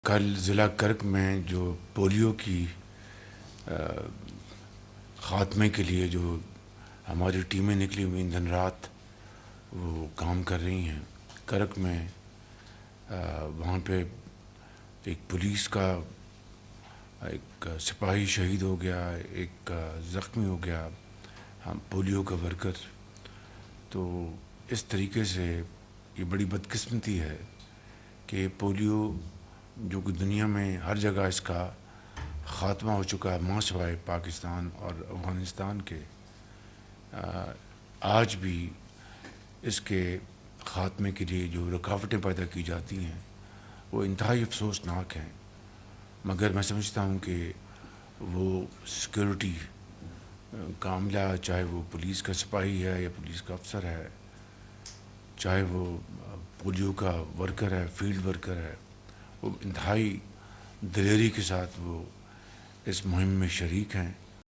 کل ضلع کرک میں جو پولیو کی خاتمے کے لیے جو ہماری ٹیمیں نکلی ہوئی دن رات وہ کام کر رہی ہیں کرک میں، وہاں پہ ایک پولیس کا ایک سپاہی شہید ہو گیا، ایک زخمی ہو گیا، ہم پولیو کا ورکر. تو اس طریقے سے یہ بڑی بدقسمتی ہے کہ پولیو جو کہ دنیا میں ہر جگہ اس کا خاتمہ ہو چکا ہے ماں سوائے پاکستان اور افغانستان کے، آج بھی اس کے خاتمے کے لیے جو رکاوٹیں پیدا کی جاتی ہیں وہ انتہائی افسوسناک ہیں. مگر میں سمجھتا ہوں کہ وہ سیکیورٹی کا عملہ، چاہے وہ پولیس کا سپاہی ہے یا پولیس کا افسر ہے، چاہے وہ پولیو کا ورکر ہے، فیلڈ ورکر ہے، وہ انتہائی دلیری کے ساتھ وہ اس مہم میں شریک ہیں.